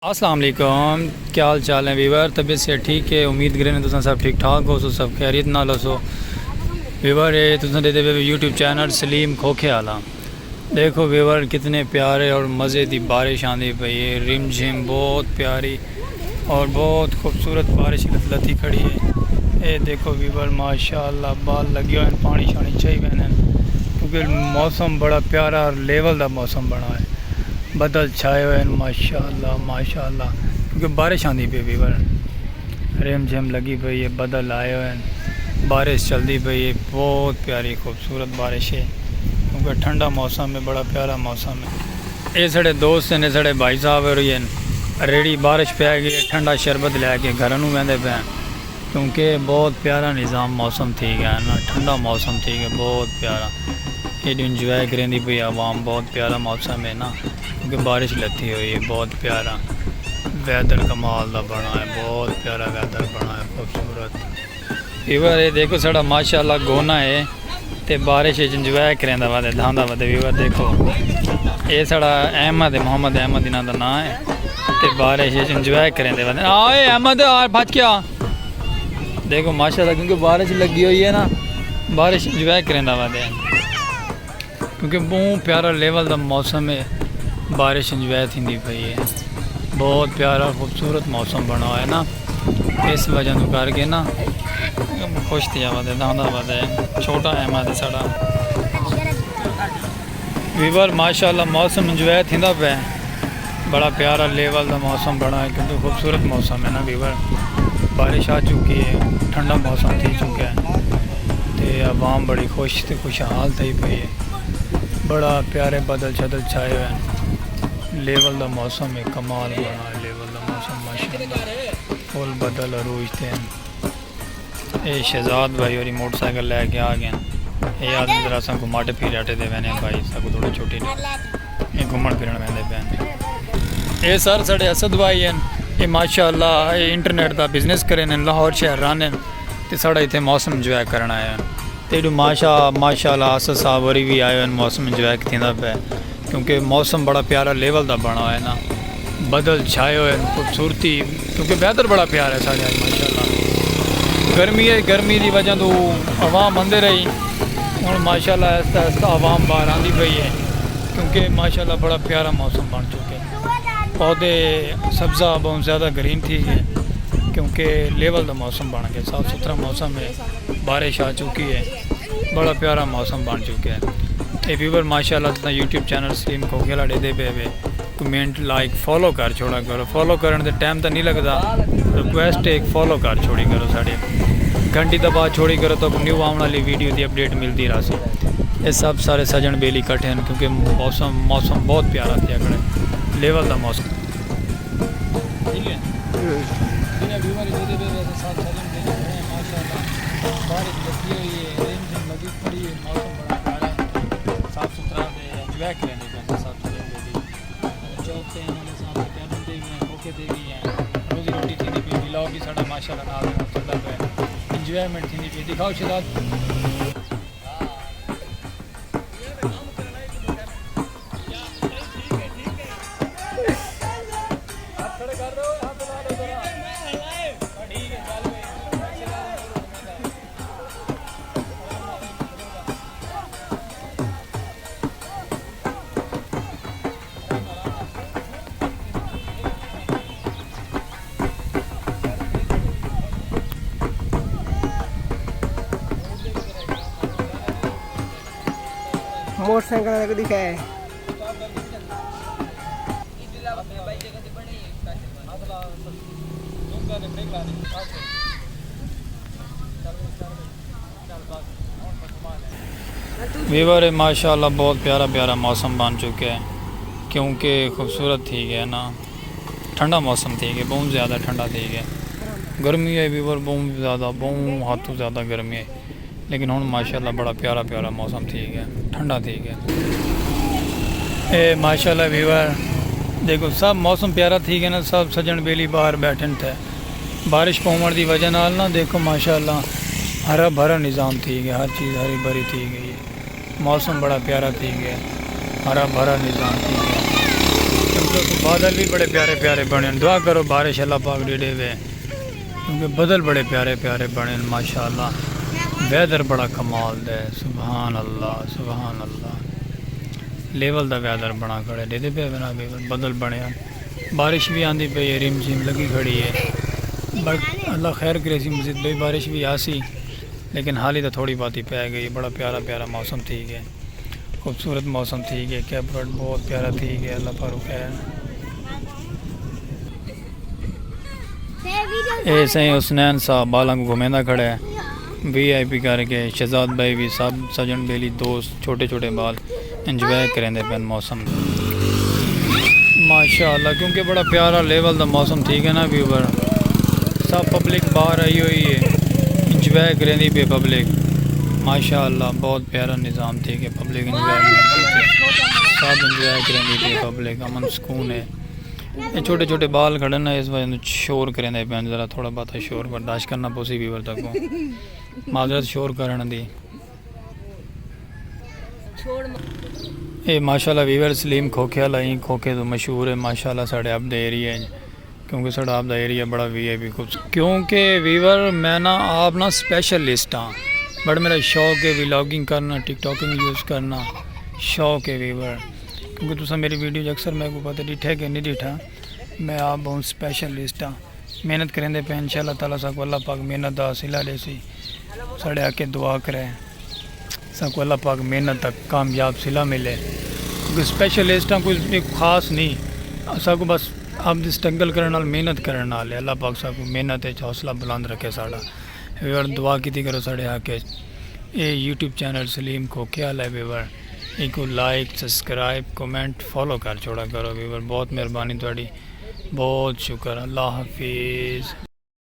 अस्सलाम वालेकुम, क्या हाल चाल है वीवर। तबीयत से ठीक है, उम्मीद करें तुम सब ठीक ठाक हो, सो सब खैरियत नाल हो। वीवर है तुम देते हुए यूट्यूब चैनल सलीम खोखे आला। देखो वीवर कितने प्यारे और मज़े की बारिश आंदी पई है, रिम झिम बहुत प्यारी और बहुत खूबसूरत बारिश लती खड़ी है। ये देखो वीवर माशाअल्लाह बाल लगे हुए हैं, पानी शानी चाहिए मैंने क्योंकि मौसम बड़ा प्यारा और लेवल का मौसम बना है। बदल छाए हुए हैं माशाअल्लाह माशाअल्लाह, क्योंकि बारिश आंदी पई वीवर, रिम झिम लगी पई है, बदल आए हुए हैं, बारिश चलती पई है, बहुत प्यारी खूबसूरत बारिश है क्योंकि ठंडा मौसम है, बड़ा प्यारा मौसम है। ये साढ़े दोस्त ने साढ़े भाई साहब और ये रेडी बारिश पै गई, ठंडा शरबत लैके घर नूं वहदे पे क्योंकि बहुत प्यारा निज़ाम मौसम ठीक है ना, ठंडा मौसम ठीक है, बहुत प्यारा। ये इंजॉय करेंदी पई आवाम, बहुत प्यारा मौसम है ना क्योंकि बारिश लती हुई है, बहुत प्यारा वैदर कमाल का बना है, बहुत प्यारा वैदर बना है खूबसूरत। वीवर ये देखो साढ़ा माशाअल्लाह गोना है तो बारिश इंजॉय करेंदा वा धांदा वा। वीवर देखो ये साढ़ा अहमद है, मोहम्मद अहमद इन्हों का नाम है, तो बारिश इंजॉय करेंदे वा। आए अहमद भज क्या देखो माशाअल्लाह, क्योंकि बारिश लगी हुई है ना, बारिश इंजॉय करेंदा वा क्योंकि बहुत प्यारा लेवल का मौसम है, बारिश इंजॉय थी पई है, बहुत प्यारा खूबसूरत मौसम बना है ना, इस वजह तो करके ना खुश थी आवाज़ दादा वाद छोटा अहमद है साड़ा। वीवर माशाअल्लाह मौसम इंजॉय थींदा पे, बड़ा प्यारा लेवल का मौसम बना है क्योंकि खूबसूरत मौसम है ना वीवर, बारिश आ चुकी है, ठंडा मौसम थी चुका है, तो आवाम बड़ी खुश तो खुशहाल थी पई है, बड़ा प्यारे बदल शदल छाए हुए हैं, लेवल का मौसम है, कमाल बना है लेवल का मौसम माशाअल्लाह, फुल बदल अरूज थे। ये शहजाद भाई और मोटरसाइकिल लैके आ गए, ये आदमी जरा सा घुमाटे फिर आटे दे मैंने भाई सब थोड़ी छोटी ये घूमन फिरन वहदे पे। ये सर साढ़े असद भाई हैं, ये माशाअल्लाह इंटरनेट का बिजनेस करें, लाहौर शहर रहने तो साढ़ा इतने मौसम इंजॉय करना है। तो माशाअल्लाह असद साहब वरी भी आए हैं, मौसम इंजॉय थींदा पे क्योंकि मौसम बड़ा प्यारा लेवल का बना है ना, बदल छाए हुए खूबसूरती क्योंकि वेदर बड़ा प्यारा है साढ़े माशाअल्लाह। गर्मी है, गर्मी की वजह तो आवाम अंदर रही, हूँ माशाअल्लाह आस्ता आस्ता आवाम बाहर आती पई है क्योंकि माशाअल्लाह बड़ा प्यारा मौसम बन चुके हैं, पौधे सब्ज़ा बहुत ज़्यादा ग्रीन थी है क्योंकि लेवल का मौसम बन गया, साफ़ सुथरा मौसम है, बारिश आ चुकी है, बड़ा प्यारा मौसम बन चुका है। ये व्यूवर माशाअल्लाह अपना यूट्यूब चैनल सलीम खोखेला दे पे कमेंट लाइक फॉलो कर छोड़ा करो, फॉलो करने से टाइम तो नहीं लगता, रिक्वेस्ट एक फॉलो कर छोड़ी करो, साढ़े घंटी तो बाद छोड़ी करो तो न्यू आने वाली वीडियो की अपडेट मिलती रही। ये सब सारे सजन बेली इकट्ठे हैं क्योंकि मौसम बहुत प्यारा थे अगले लेवल का मौसम ठीक है। बारिश लगी हुई है, लगी खड़ी है, मौसम बड़ा प्यारा है, साफ सुथरा इंजॉय करेंगे साफ सुथरा चौक इन्होंने सामने कैमरे दे गए हैं, खोखे दे गई हैं, रोजी रोटी थी पी मिलाओ भी साढ़ा माशाअल्लाह नाल चलता पे इंजॉयमेंट थी पी। दिखाओ शहजाद मोटरसाइकिल दिखा है। वीवर माशाअल्लाह बहुत प्यारा प्यारा मौसम बन चुका है क्योंकि खूबसूरत थी गया ना, ठंडा मौसम थी गया, बहुत ज़्यादा ठंडा थी गया, गर्मी है वीवर बहुत ज़्यादा, बहुत हद तो ज़्यादा गर्मी है, लेकिन हूँ माशाअल्लाह बड़ा प्यारा प्यारा मौसम थी गया, ठंडा थी गया। ए माशाअल्लाह वीवर देखो सब मौसम प्यारा थी गया ना, सब सजन बेली बाहर बैठन थे, बारिश पवन की वजह नाल ना देखो माशाअल्लाह हरा भरा निज़ाम थी गया, हर चीज़ हरी भरी थी गई, मौसम बड़ा प्यारा थी गया, हरा भरा निज़ाम थी गया देखो बादल भी बड़े प्यारे प्यारे बने, दुआ करो बारिश अल्लाह पाक दे वे, क्योंकि बादल बड़े प्यारे प्यारे बने माशाल्लाह। वेदर बड़ा कमाल दे, सुभान अल्लाह सुभान अल्लाह। लेवल दा वेदर बना खड़े दे पे बना बदल बने, बारिश भी आंदी पे रिम झिम लगी खड़ी है। बट अल्लाह खैर करे सी मजीद भाई बारिश भी आसी, लेकिन हाल ही तो थोड़ी बात ही पै गई। बड़ा प्यारा प्यारा मौसम ठीक है, खूबसूरत मौसम ठीक है, कैपरट बहुत प्यारा ठीक है। अल्लाह फारूक है ऐसे ही हुसनैन साहब बालों को घुमेंदा खड़े है VIP करके। शहजाद भाई भी सब सजन बेली दोस्त छोटे छोटे बाल इंजॉय करेंदे पेन मौसम माशाल्लाह, क्योंकि बड़ा प्यारा लेवल दा मौसम ठीक है ना व्यूवर। सब पब्लिक बाहर आई हुई है, इंजॉय करेंदी पे पब्लिक माशाल्लाह। बहुत प्यारा निज़ाम ठीक है, पब्लिक इंजॉय सब इंजॉय करेंदी पे पब्लिक, अमन सुकून है। ये छोटे छोटे बाल खड़े ना इस वजह शोर करेंदे पे, ज़रा थोड़ा बहुत शोर बर्दाश्त करना पोसी व्यूवर तक माजरत शोर करने दी। ये माशाल्लाह वीवर सलीम खोखे वाला ही खोखे तो मशहूर है माशाल्लाह साढ़े आप एरिया, क्योंकि साढ़ा आप एरिया बड़ा VIP कुछ। क्योंकि वीवर मैं ना आप ना स्पेशलिस्ट हाँ, बट मेरा शौक है व्लॉगिंग करना, टिकटॉकिंग यूज़ करना शौक है वीवर। क्योंकि तुसा मेरी वीडियो अक्सर मेरे को पता डिठा कि नहीं डिठा, मैं आप बहुत स्पेशलिस्ट हाँ। मेहनत करेंदे पे इंशाल्लाह ताला सबको अल्लाह पाक मेहनत दा हसीला देसी। साढ़े आके दुआ करें सबको अल्लाह पाक मेहनत तक कामयाब सिला मिले, क्योंकि स्पेशलिस्ट हाँ कोई एक खास नहीं, सबको बस आप स्ट्रगल करने नाल मेहनत करने नाल अल्लाह पाक सबको मेहनत है हौसला बुलंद रखे साड़ा। वीवर दुआ की करो साढ़े आके ये YouTube चैनल सलीम खोखे वाला है वीवर, एक को लाइक सब्सक्राइब कमेंट फॉलो कर छोड़ा करो वीवर। बहुत मेहरबानी थोड़ी, बहुत शुक्र। अल्लाह हाफिज़।